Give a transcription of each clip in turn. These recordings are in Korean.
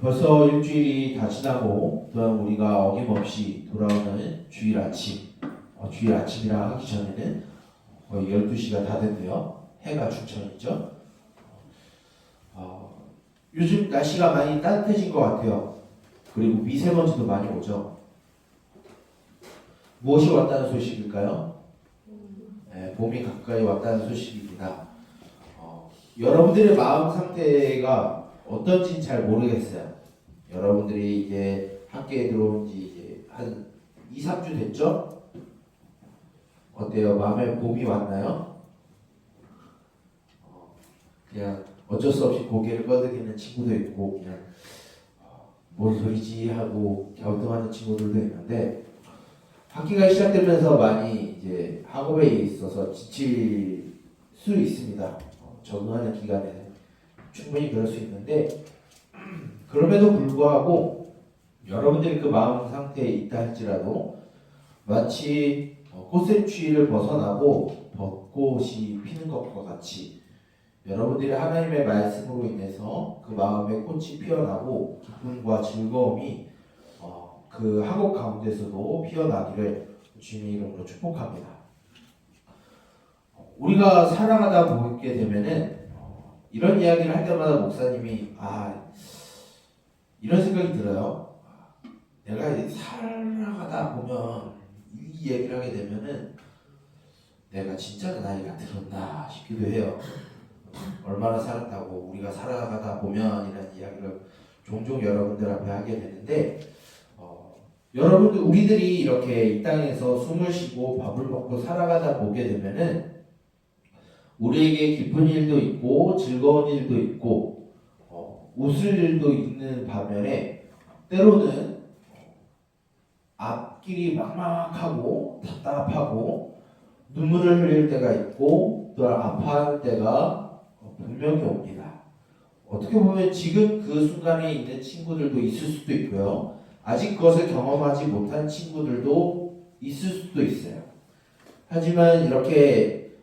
벌써 일주일이 다 지나고 또한 우리가 어김없이 돌아오는 주일 아침, 주일 아침이라 하기 전에는 거의 12시가 다 됐네요. 해가 중천이죠. 요즘 날씨가 많이 따뜻해진 것 같아요. 그리고 미세먼지도 많이 오죠. 무엇이 왔다는 소식일까요? 네, 봄이 가까이 왔다는 소식입니다. 여러분들의 마음 상태가 어떤지 잘 모르겠어요. 여러분들이 이제 학교에 들어온 지 이제 한 2, 3주 됐죠? 어때요? 마음에 봄이 왔나요? 그냥 어쩔 수 없이 고개를 끄덕이는 친구도 있고 그냥 뭔 소리지 하고 갸우뚱하는 친구들도 있는데 학기가 시작되면서 많이 이제 학업에 있어서 지칠 수 있습니다. 적응하는 기간에는 충분히 그럴 수 있는데 그럼에도 불구하고 여러분들이 그 마음 상태에 있다 할지라도 마치 꽃의 추위를 벗어나고 벚꽃이 피는 것과 같이 여러분들이 하나님의 말씀으로 인해서 그 마음의 꽃이 피어나고 기쁨과 즐거움이 그 학업 가운데서도 피어나기를 주님의 이름으로 축복합니다. 우리가 살아가다 보게 되면은 이런 이야기를 할 때마다 목사님이 이런 생각이 들어요. 내가 살아가다 보면 이 얘기를 하게 되면은 내가 진짜 나이가 들었나 싶기도 해요. 얼마나 살았다고 우리가 살아가다 보면 이런 이야기를 종종 여러분들 앞에 하게 되는데 여러분들 우리들이 이렇게 이 땅에서 숨을 쉬고 밥을 먹고 살아가다 보게 되면은 우리에게 기쁜 일도 있고 즐거운 일도 있고 웃을 일도 있는 반면에 때로는 앞길이 막막하고 답답하고 눈물을 흘릴 때가 있고 또 아파할 때가 분명히 옵니다. 어떻게 보면 지금 그 순간에 있는 친구들도 있을 수도 있고요. 아직 그것을 경험하지 못한 친구들도 있을 수도 있어요. 하지만 이렇게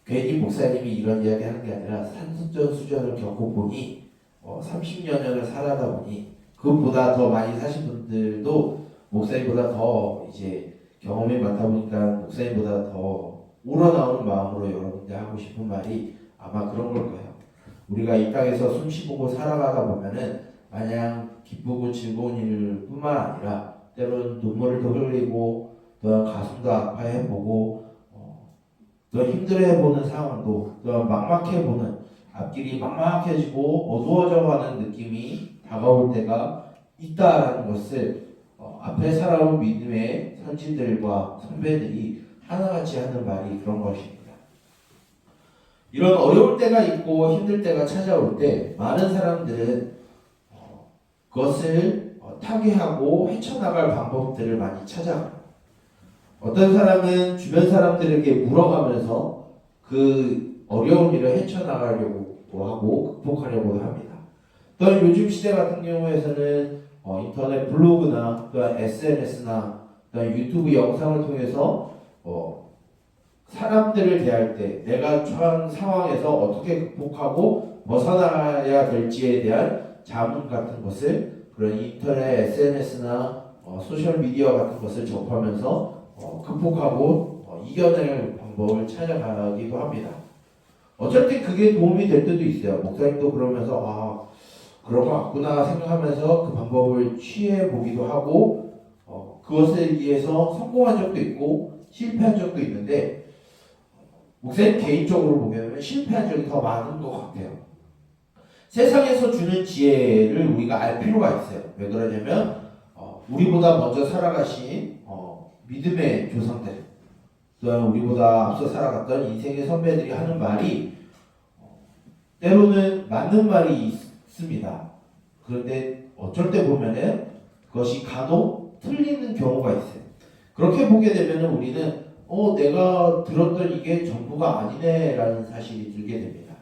괜히 목사님이 이런 이야기 하는 게 아니라 산전수전을 겪어보니 30여 년을 살아다 보니 그것보다 더 많이 사신 분들도 목사님보다 더 이제 경험이 많다 보니까 목사님보다 더 우러나오는 마음으로 여러분들 하고 싶은 말이 아마 그런 걸 거예요. 우리가 이 땅에서 숨쉬고 살아가다 보면은 마냥 기쁘고 즐거운 일뿐만 아니라 때로는 눈물을 더 흘리고 또 가슴도 아파해보고 더 힘들어해보는 상황도 더 막막해보는 앞길이 막막해지고 어두워져가는 느낌이 다가올 때가 있다라는 것을 앞에 살아온 믿음의 선지들과 선배들이 하나같이 하는 말이 그런 것입니다. 이런 어려울 때가 있고 힘들 때가 찾아올 때 많은 사람들은 그것을 타개하고 헤쳐나갈 방법들을 많이 찾아가요. 어떤 사람은 주변 사람들에게 물어가면서 그 어려운 일을 헤쳐나가려고 하고 극복하려고 합니다. 또한 요즘 시대 같은 경우에서는 인터넷 블로그나 또한 SNS나 또한 유튜브 영상을 통해서 사람들을 대할 때 내가 처한 상황에서 어떻게 극복하고 벗어나야 될지에 대한 자문 같은 것을 그런 인터넷 SNS나 소셜미디어 같은 것을 접하면서 극복하고 이겨낼 방법을 찾아가기도 합니다. 어쩔 때 그게 도움이 될 때도 있어요. 목사님도 그러면서 그런 거 같구나 생각하면서 그 방법을 취해 보기도 하고 그것을 위해서 성공한 적도 있고 실패한 적도 있는데 목사님 개인적으로 보면 실패한 적이 더 많은 것 같아요. 세상에서 주는 지혜를 우리가 알 필요가 있어요. 왜 그러냐면 우리보다 먼저 살아가신 믿음의 조상들 또한 우리보다 앞서 살아갔던 인생의 선배들이 하는 말이 때로는 맞는 말이 있습니다. 그런데 어쩔 때 보면은 그것이 간혹 틀리는 경우가 있어요. 그렇게 보게 되면 우리는 내가 들었던 이게 전부가 아니네 라는 사실이 들게 됩니다.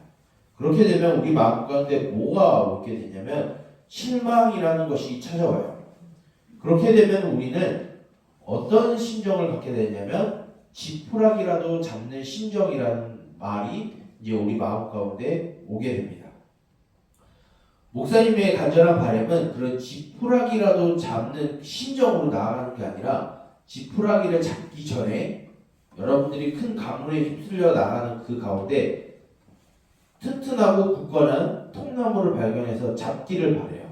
그렇게 되면 우리 마음 가운데 뭐가 오게 되냐면 실망이라는 것이 찾아와요. 그렇게 되면 우리는 어떤 심정을 갖게 되냐면 지푸라기라도 잡는 심정이라는 말이 이제 우리 마음 가운데 오게 됩니다. 목사님의 간절한 바람은 그런 지푸라기라도 잡는 심정으로 나아가는 게 아니라 지푸라기를 잡기 전에 여러분들이 큰 강물에 휩쓸려 나가는 그 가운데 튼튼하고 굳건한 통나무를 발견해서 잡기를 바래요.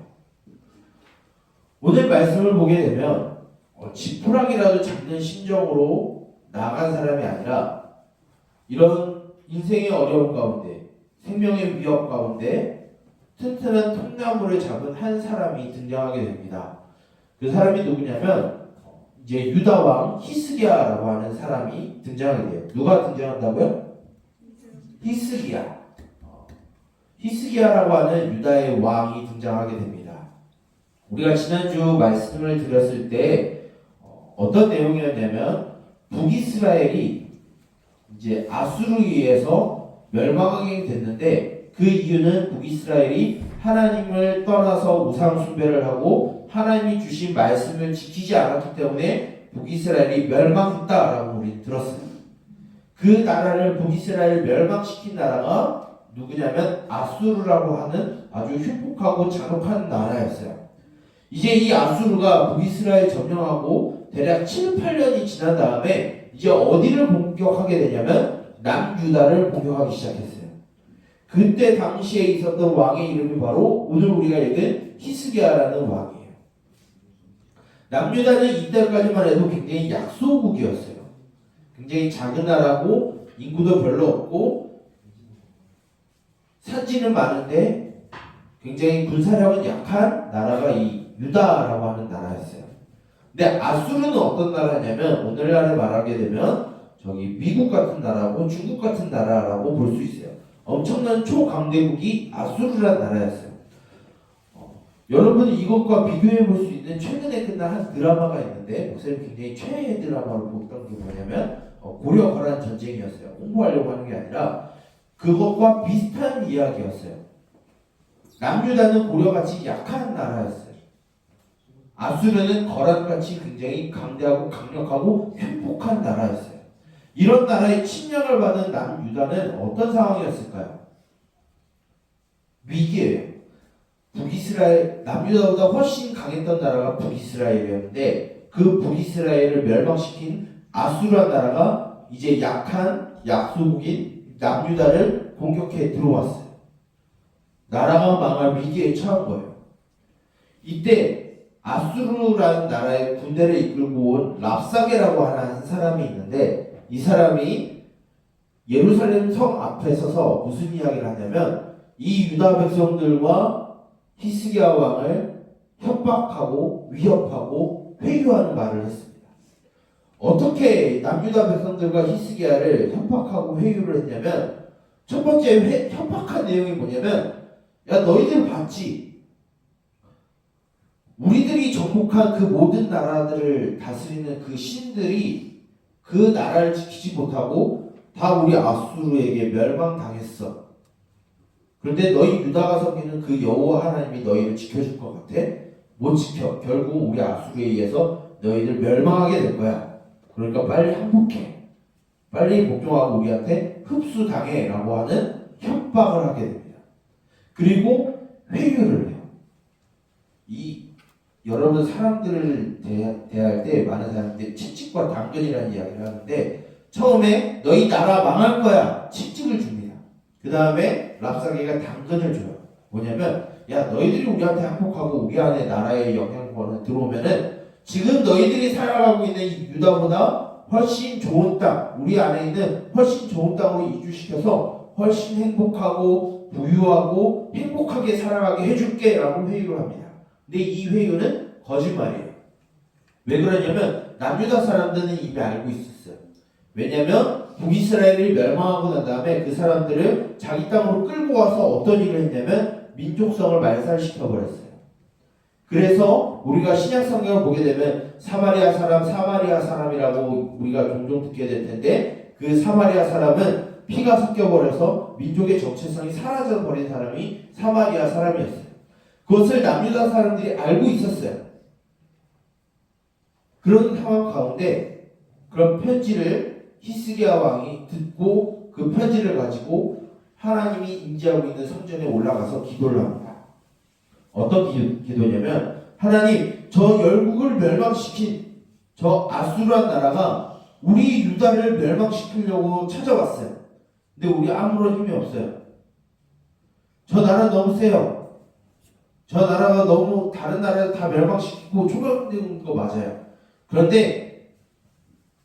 오늘 말씀을 보게 되면 지푸라기라도 잡는 심정으로 나간 사람이 아니라 이런 인생의 어려움 가운데 생명의 위협 가운데 튼튼한 통나무를 잡은 한 사람이 등장하게 됩니다. 그 사람이 누구냐면 이제 유다 왕 히스기야라고 하는 사람이 등장하게 돼요. 누가 등장한다고요? 히스기야. 히스기야라고 하는 유다의 왕이 등장하게 됩니다. 우리가 지난주 말씀을 드렸을 때 어떤 내용이었냐면 북이스라엘이 이제 아수르에 의해서 멸망하게 됐는데 그 이유는 북이스라엘이 하나님을 떠나서 우상 숭배를 하고 하나님이 주신 말씀을 지키지 않았기 때문에 북이스라엘이 멸망했다라고 우리는 들었어요. 그 나라를 북이스라엘을 멸망시킨 나라가 누구냐면 아수르라고 하는 아주 흉폭하고 잔혹한 나라였어요. 이제 이 아수르가 북이스라엘 점령하고 대략 7, 8년이 지난 다음에 이제 어디를 공격하게 되냐면 남유다를 공격하기 시작했어요. 그때 당시에 있었던 왕의 이름이 바로 오늘 우리가 읽은 히스기야라는 왕이에요. 남유다는 이때까지만 해도 굉장히 약소국이었어요. 굉장히 작은 나라고 인구도 별로 없고 산지는 많은데 굉장히 군사력은 약한 나라가 이 유다라고 하는 나라였어요. 근데 아수르는 어떤 나라냐면 오늘날에 말하게 되면 저기 미국 같은 나라고 중국 같은 나라라고 볼 수 있어요. 엄청난 초강대국이 아수르라는 나라였어요. 여러분 이것과 비교해 볼 수 있는 최근에 끝난 한 드라마가 있는데 목사님 굉장히 최애 드라마로 봤던 게 뭐냐면 고려 거란 전쟁이었어요. 홍보하려고 하는 게 아니라 그것과 비슷한 이야기였어요. 남유다는 고려같이 약한 나라였어요. 아수르는 거란같이 굉장히 강대하고 강력하고 흉폭한 나라였어요. 이런 나라의 침략을 받은 남유다는 어떤 상황이었을까요? 위기예요. 북이스라엘, 남유다보다 훨씬 강했던 나라가 북이스라엘이었는데 그 북이스라엘을 멸망시킨 아수르한 나라가 이제 약한 약소국인 남유다를 공격해 들어왔어요. 나라가 망할 위기에 처한 거예요. 이때 아수르라는 나라의 군대를 이끌고 온 랍사게라고 하는 한 사람이 있는데 이 사람이 예루살렘 성 앞에 서서 무슨 이야기를 하냐면 이 유다 백성들과 히스기야 왕을 협박하고 위협하고 회유하는 말을 했습니다. 어떻게 남유다 백성들과 히스기야를 협박하고 회유를 했냐면 첫 번째 협박한 내용이 뭐냐면 야 너희들 봤지? 우리들이 정복한 그 모든 나라들을 다스리는 그 신들이 그 나라를 지키지 못하고 다 우리 아수르에게 멸망당했어. 그런데 너희 유다가 섬기는 그 여호와 하나님이 너희를 지켜줄 것 같아? 못 지켜. 결국 우리 아수르에 의해서 너희들 멸망하게 될 거야. 그러니까 빨리 항복해. 빨리 복종하고 우리한테 흡수당해 라고 하는 협박을 하게 됩니다. 그리고 회유를 해요. 여러분 사람들을 대할 때 많은 사람들이 채찍과 당근이라는 이야기를 하는데 처음에 너희 나라 망할 거야 채찍을 줍니다. 그 다음에 랍사게가 당근을 줘요. 뭐냐면 야 너희들이 우리한테 항복하고 우리 안에 나라의 영향권을 들어오면은 지금 너희들이 살아가고 있는 이 유다보다 훨씬 좋은 땅 우리 안에 있는 훨씬 좋은 땅으로 이주시켜서 훨씬 행복하고 부유하고 행복하게 살아가게 해줄게 라고 회유를 합니다. 근데 이 회유는 거짓말이에요. 왜 그러냐면 남유다 사람들은 이미 알고 있었어요. 왜냐면 북이스라엘이 멸망하고 난 다음에 그 사람들을 자기 땅으로 끌고 와서 어떤 일을 했냐면 민족성을 말살시켜 버렸어요. 그래서 우리가 신약 성경을 보게 되면 사마리아 사람이라고 우리가 종종 듣게 될 텐데 그 사마리아 사람은 피가 섞여 버려서 민족의 정체성이 사라져 버린 사람이 사마리아 사람이었어요. 그것을 남유다 사람들이 알고 있었어요. 그런 상황 가운데 그런 편지를 히스기야 왕이 듣고 그 편지를 가지고 하나님이 임재하고 있는 성전에 올라가서 기도를 합니다. 어떤 기도냐면 하나님 저 열국을 멸망시킨 저 아수르한 나라가 우리 유다를 멸망시키려고 찾아왔어요. 근데 우리 아무런 힘이 없어요. 저 나라 너무 세요. 저 나라가 너무 다른 나라를 다 멸망시키고 초월되는 거 맞아요. 그런데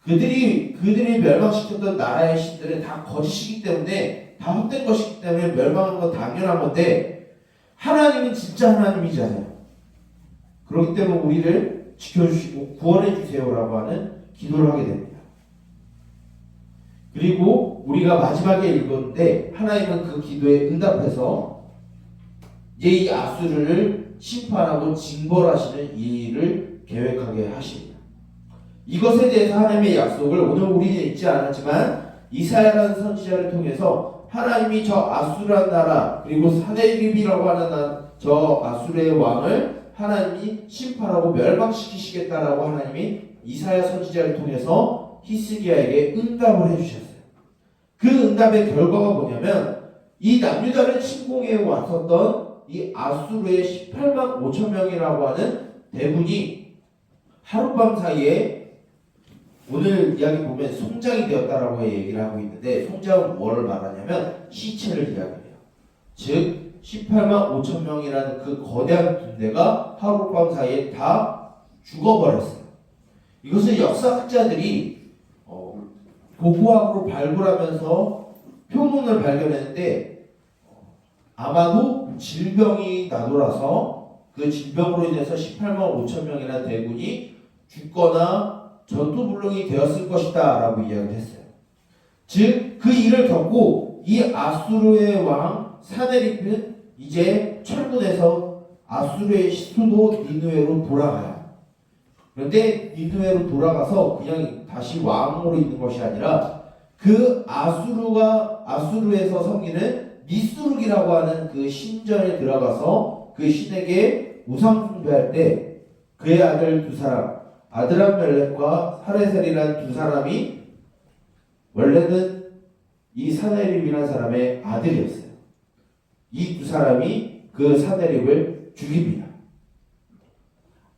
그들이 멸망시켰던 나라의 신들은 다 거짓이기 때문에 다 헛된 것이기 때문에 멸망하는 건 당연한 건데 하나님은 진짜 하나님이잖아요. 그렇기 때문에 우리를 지켜주시고 구원해 주세요라고 하는 기도를 하게 됩니다. 그리고 우리가 마지막에 읽었는데 하나님은 그 기도에 응답해서 이제 이 아수르를 심판하고 징벌하시는 일을 계획하게 하십니다. 이것에 대해서 하나님의 약속을 오늘 우리는 읽지 않았지만 이사야라는 선지자를 통해서 하나님이 저 아수르한 나라 그리고 사네립이라고 하는 저 아수르의 왕을 하나님이 심판하고 멸망시키시겠다라고 하나님이 이사야 선지자를 통해서 히스기야에게 응답을 해주셨어요. 그 응답의 결과가 뭐냐면 이 남유다를 침공해 왔었던 이 아수르의 18만 5천 명이라고 하는 대군이 하룻밤 사이에 오늘 이야기 보면 송장이 되었다라고 얘기를 하고 있는데 송장은 뭐를 말하냐면 시체를 이야기해요. 즉 18만 5천 명이라는 그 거대한 군대가 하룻밤 사이에 다 죽어버렸어요. 이것을 역사학자들이 고고학으로 발굴하면서 표문을 발견했는데 아마도 질병이 나돌아서 그 질병으로 인해서 18만 5천 명이라는 대군이 죽거나 전투불능이 되었을 것이다 라고 이야기를 했어요. 즉 그 일을 겪고 이 아수르의 왕 사네립은 이제 철군에서 아수르의 수도 니느웨로 돌아가요. 그런데 니느웨로 돌아가서 그냥 다시 왕으로 있는 것이 아니라 그 아수르에서 섬기는 니스룩이라고 하는 그 신전에 들어가서 그 신에게 우상 숭배할 때 그의 아들 두 사람 아드람멜렉과 사레셀이라는 두 사람이 원래는 이 사네립이라는 사람의 아들이었어요. 이 두 사람이 그 사네립을 죽입니다.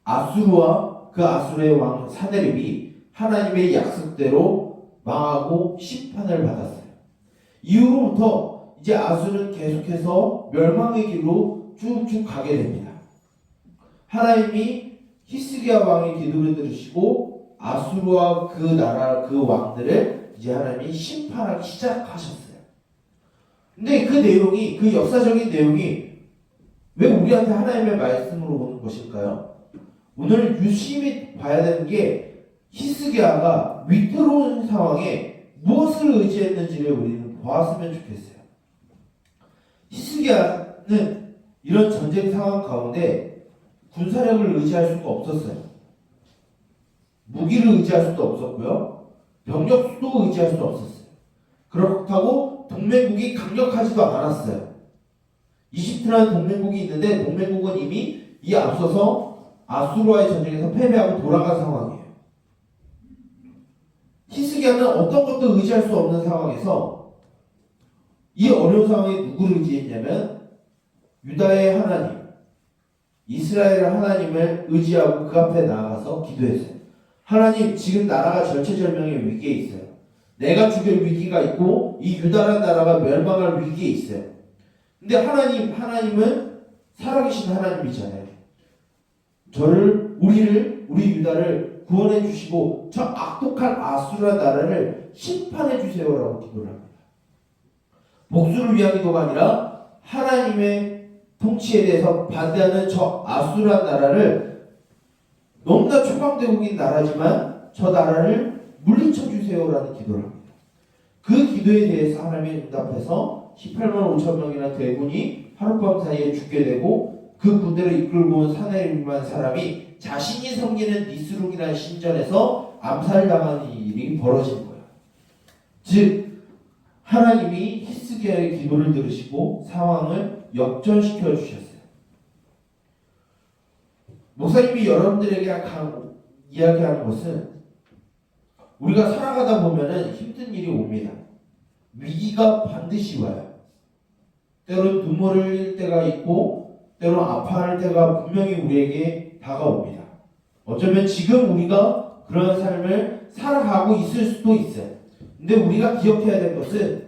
아수르와 그 아수르의 왕 사네립이 하나님의 약속대로 망하고 심판을 받았어요. 이후로부터 이제 아수르는 계속해서 멸망의 길로 쭉쭉 가게 됩니다. 하나님이 히스기야 왕의 기도를 들으시고 아수르와 그 나라 그 왕들을 이제 하나님이 심판하기 시작하셨어요. 근데 그 내용이 그 역사적인 내용이 왜 우리한테 하나님의 말씀으로 오는 것일까요? 오늘 유심히 봐야 되는 게 히스기야가 위태로운 상황에 무엇을 의지했는지를 우리는 보았으면 좋겠어요. 히스기야는 이런 전쟁 상황 가운데 군사력을 의지할 수가 없었어요. 무기를 의지할 수도 없었고요. 병력 수도 의지할 수도 없었어요. 그렇다고 동맹국이 강력하지도 않았어요. 이집트라는 동맹국이 있는데 동맹국은 이미 이 앞서서 아수르와의 전쟁에서 패배하고 돌아간 상황이에요. 히스기야는 어떤 것도 의지할 수 없는 상황에서 이 어려운 상황에 누구를 의지했냐면 유다의 하나님, 이스라엘 하나님을 의지하고 그 앞에 나아가서 기도했어요. 하나님, 지금 나라가 절체절명의 위기에 있어요. 내가 죽을 위기가 있고 이 유다라는 나라가 멸망할 위기에 있어요. 근데 하나님은 살아계신 하나님이잖아요. 우리 유다를 구원해 주시고 저 악독한 아수르 나라를 심판해 주세요라고 기도를 합니다. 복수를 위한 기도가 아니라 하나님의 통치에 대해서 반대하는 저 아수르 나라를 너무나 초강대국인 나라지만 저 나라를 물리쳐 주세요라는 기도를 합니다. 그 기도에 대해서 하나님이 응답해서 18만 5천 명이나 대군이 하룻밤 사이에 죽게 되고 그 군대를 이끌고 온 사네립이라는 사람이 자신이 섬기는 니스룩이라는 신전에서 암살당하는 일이 벌어진 거예요. 즉 하나님이 히스기야의 기도를 들으시고 상황을 역전시켜 주셨어요. 목사님이 여러분들에게 이야기하는 것은 우리가 살아가다 보면은 힘든 일이 옵니다. 위기가 반드시 와요. 때로는 눈물을 흘릴 때가 있고 때로는 아파할 때가 분명히 우리에게 다가옵니다. 어쩌면 지금 우리가 그런 삶을 살아가고 있을 수도 있어요. 근데 우리가 기억해야 될 것은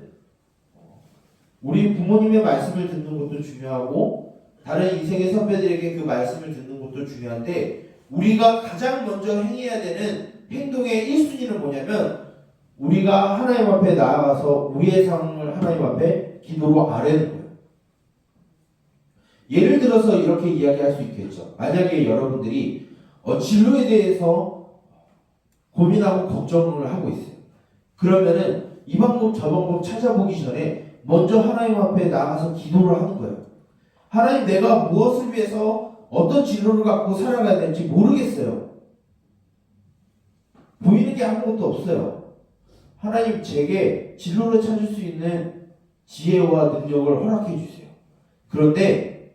우리 부모님의 말씀을 듣는 것도 중요하고 다른 인생의 선배들에게 그 말씀을 듣는 것도 중요한데 우리가 가장 먼저 행해야 되는 행동의 1순위는 뭐냐면 우리가 하나님 앞에 나아가서 우리의 상황을 하나님 앞에 기도로 아뢰는 거예요. 예를 들어서 이렇게 이야기할 수 있겠죠. 만약에 여러분들이 진로에 대해서 고민하고 걱정을 하고 있어요. 그러면은 이 방법 저 방법 찾아보기 전에 먼저 하나님 앞에 나가서 기도를 하는 거예요. 하나님, 내가 무엇을 위해서 어떤 진로를 갖고 살아가야 될지 모르겠어요. 보이는 게 아무것도 없어요. 하나님, 제게 진로를 찾을 수 있는 지혜와 능력을 허락해 주세요. 그런데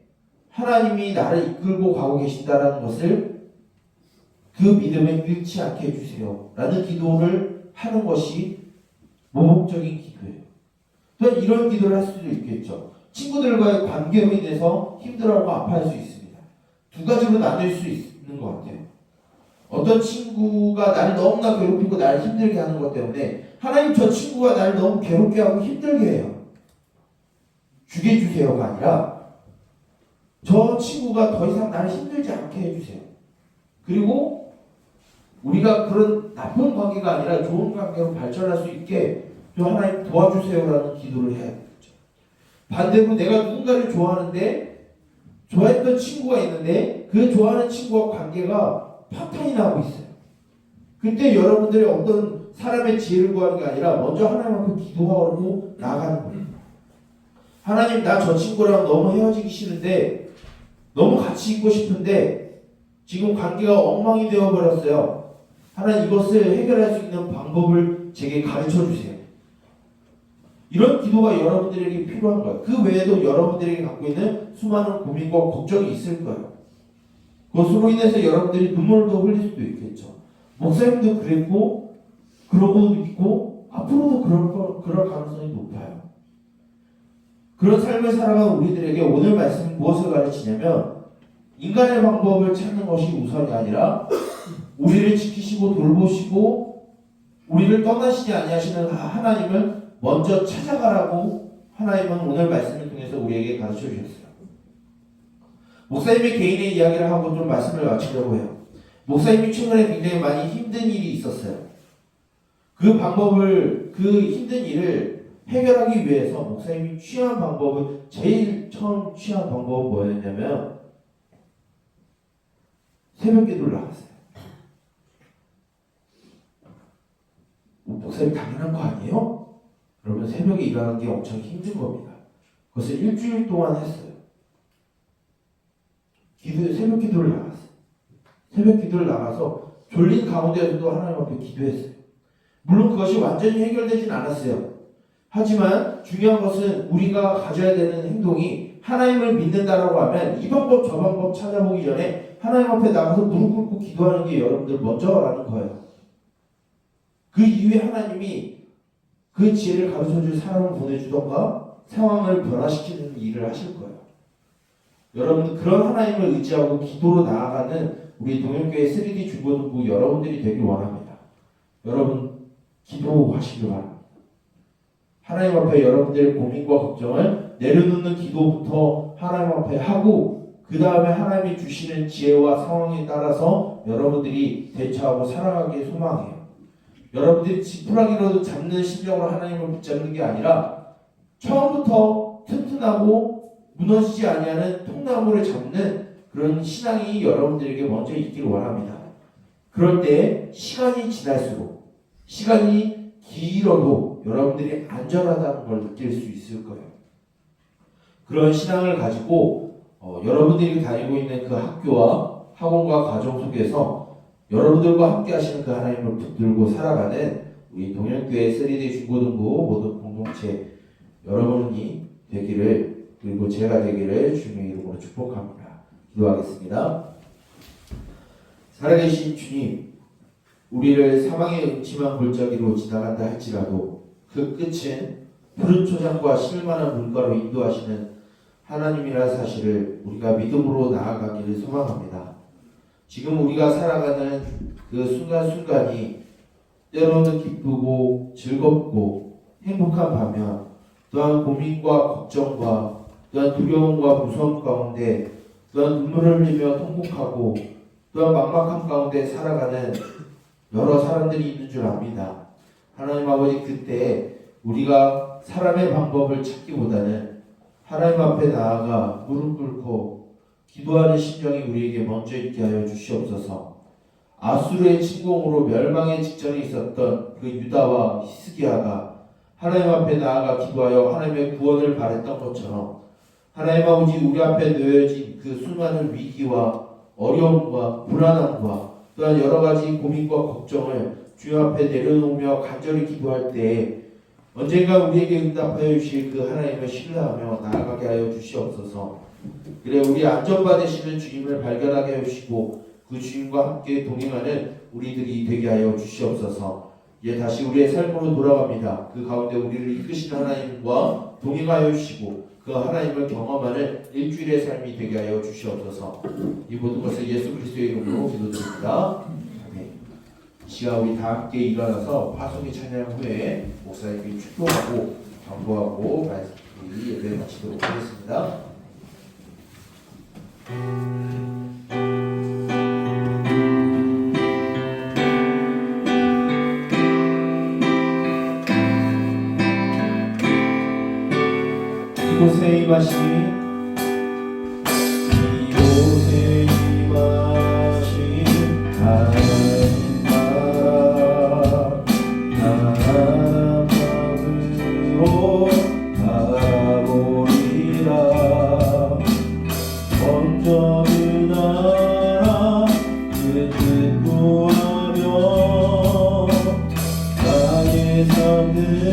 하나님이 나를 이끌고 가고 계신다는 것을 그 믿음에 잃지 않게 해주세요 라는 기도를 하는 것이 모범적인 기도예요. 또한 이런 기도를 할 수도 있겠죠. 친구들과의 관계로 인해서 힘들어하고 아파할 수 있습니다. 두 가지로 나눌 수 있는 것 같아요. 어떤 친구가 나를 너무나 괴롭히고 나를 힘들게 하는 것 때문에 하나님, 저 친구가 나를 너무 괴롭게 하고 힘들게 해요. 죽여주세요가 아니라 저 친구가 더 이상 나를 힘들지 않게 해주세요. 그리고 우리가 그런 나쁜 관계가 아니라 좋은 관계로 발전할 수 있게 또 하나님 도와주세요라는 기도를 해야 되겠죠. 반대로 내가 누군가를 좋아하는데 좋아했던 친구가 있는데 그 좋아하는 친구와 관계가 파탄이 나고 있어요. 그때 여러분들이 어떤 사람의 지혜를 구하는 게 아니라 먼저 하나님 앞에 기도하고 나아가는 거예요. 하나님, 나 저 친구랑 너무 헤어지기 싫은데 너무 같이 있고 싶은데 지금 관계가 엉망이 되어버렸어요. 하나님, 이것을 해결할 수 있는 방법을 제게 가르쳐 주세요. 이런 기도가 여러분들에게 필요한 거예요. 그 외에도 여러분들에게 갖고 있는 수많은 고민과 걱정이 있을 거예요. 그것으로 인해서 여러분들이 눈물도 흘릴 수도 있겠죠. 목사님도 그랬고 그러고 있고 앞으로도 그럴 가능성이 높아요. 그런 삶을 살아가는 우리들에게 오늘 말씀은 무엇을 가르치냐면 인간의 방법을 찾는 것이 우선이 아니라 우리를 지키시고 돌보시고 우리를 떠나시지 아니하시는 하나님을 먼저 찾아가라고 하나님은 오늘 말씀을 통해서 우리에게 가르쳐 주셨어요. 목사님의 개인의 이야기를 하고 좀 말씀을 마치려고 해요. 목사님이 최근에 굉장히 많이 힘든 일이 있었어요. 그 힘든 일을 해결하기 위해서 목사님이 제일 처음 취한 방법은 뭐였냐면 새벽 기도를 나갔어요. 목사님 당연한 거 아니에요? 그러면 새벽에 일어나는 게 엄청 힘든 겁니다. 그것을 일주일 동안 했어요. 새벽 기도를 나갔어요. 새벽 기도를 나가서 졸린 가운데서도 하나님 앞에 기도했어요. 물론 그것이 완전히 해결되진 않았어요. 하지만 중요한 것은 우리가 가져야 되는 행동이 하나님을 믿는다라고 하면 이 방법 저 방법 찾아보기 전에 하나님 앞에 나가서 무릎 꿇고 기도하는 게 여러분들 먼저라는 거예요. 그 이후에 하나님이 그 지혜를 가르쳐줄 사람을 보내주던가 상황을 변화시키는 일을 하실 거예요. 여러분, 그런 하나님을 의지하고 기도로 나아가는 우리 동현교회 3D 중고등부 여러분들이 되길 원합니다. 여러분, 기도하시길 바랍니다. 하나님 앞에 여러분들의 고민과 걱정을 내려놓는 기도부터 하나님 앞에 하고 그 다음에 하나님이 주시는 지혜와 상황에 따라서 여러분들이 대처하고 살아가기에 소망해요. 여러분들이 지푸라기로도 잡는 심령으로 하나님을 붙잡는 게 아니라 처음부터 튼튼하고 무너지지 아니하는 통나무를 잡는 그런 신앙이 여러분들에게 먼저 있기를 원합니다. 그럴 때 시간이 지날수록 시간이 길어도 여러분들이 안전하다는 걸 느낄 수 있을 거예요. 그런 신앙을 가지고 여러분들이 다니고 있는 그 학교와 학원과 가정 속에서 여러분들과 함께 하시는 그 하나님을 붙들고 살아가는 우리 동현교회 3D 중고등부 모든 공동체 여러분이 되기를 그리고 제가 되기를 주님의 이름으로 축복합니다. 기도하겠습니다. 살아계신 주님, 우리를 사망의 음침한 골짜기로 지나간다 할지라도 그 끝은 푸른 초장과 실만한 물가로 인도하시는 하나님이라는 사실을 우리가 믿음으로 나아가기를 소망합니다. 지금 우리가 살아가는 그 순간순간이 때로는 기쁘고 즐겁고 행복한 반면 또한 고민과 걱정과 또한 두려움과 무서움 가운데 또한 눈물을 흘리며 통곡하고 또한 막막함 가운데 살아가는 여러 사람들이 있는 줄 압니다. 하나님 아버지, 그때 우리가 사람의 방법을 찾기보다는 하나님 앞에 나아가 무릎 꿇고 기도하는 심령이 우리에게 먼저 있게 하여 주시옵소서. 아수르의 침공으로 멸망의 직전에 있었던 그 유다와 히스기야가 하나님 앞에 나아가 기도하여 하나님의 구원을 바랬던 것처럼 하나님 아버지, 우리 앞에 놓여진 그 수많은 위기와 어려움과 불안함과 또한 여러 가지 고민과 걱정을 주님 앞에 내려놓으며 간절히 기도할 때에 언젠가 우리에게 응답하여 주실 그 하나님을 신뢰하며 나아가게 하여 주시옵소서. 그래, 우리 안전받으시는 주님을 발견하게 해주시고 그 주님과 함께 동행하는 우리들이 되게 하여 주시옵소서. 이제 다시 우리의 삶으로 돌아갑니다. 그 가운데 우리를 이끄시는 하나님과 동행하여 주시고 그 하나님을 경험하는 일주일의 삶이 되게 하여 주시옵소서. 이 모든 것을 예수 그리스도의 이름으로 기도드립니다. 아멘. 이 시간 우리 다 함께 일어나서 파송의 찬양 후에 목사님께 축도하고 경고하고 말씀 예배 마치도록 하겠습니다. 이곳에 임하신 하나님 나라 나라로 가보리라. 먼저 그 나라 그 뜻 구하며 나의 삶들이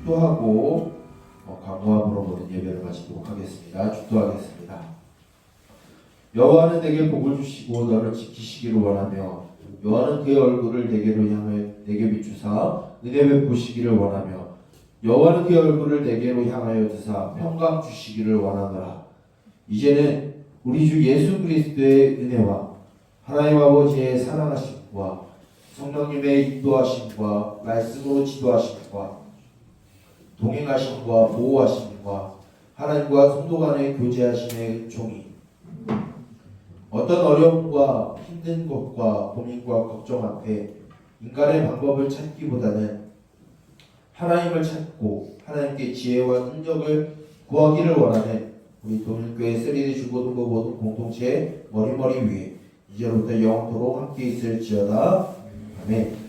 축도하고 강구함으로 모든 예배를 마치도록 하겠습니다. 축도하겠습니다. 여호와는 내게 복을 주시고 너를 지키시기를 원하며 여호와는 그의 얼굴을 내게로 향하여 내게 비추사 은혜 베푸시기를 원하며 여호와는 그의 얼굴을 내게로 향하여 드사 평강 주시기를 원하노라. 이제는 우리 주 예수 그리스도의 은혜와 하나님 아버지의 사랑하심과 성령님의 인도하심과 말씀으로 지도하심과 동행하심과 보호하심과 하나님과 성도 간의 교제하심의 종이 어떤 어려움과 힘든 것과 고민과 걱정 앞에 인간의 방법을 찾기보다는 하나님을 찾고 하나님께 지혜와 능력을 구하기를 원하는 우리 동일교회 3D 중고등부 모든 공동체의 머리머리 위에 이제부터 영원토록 함께 있을지어다. 아멘.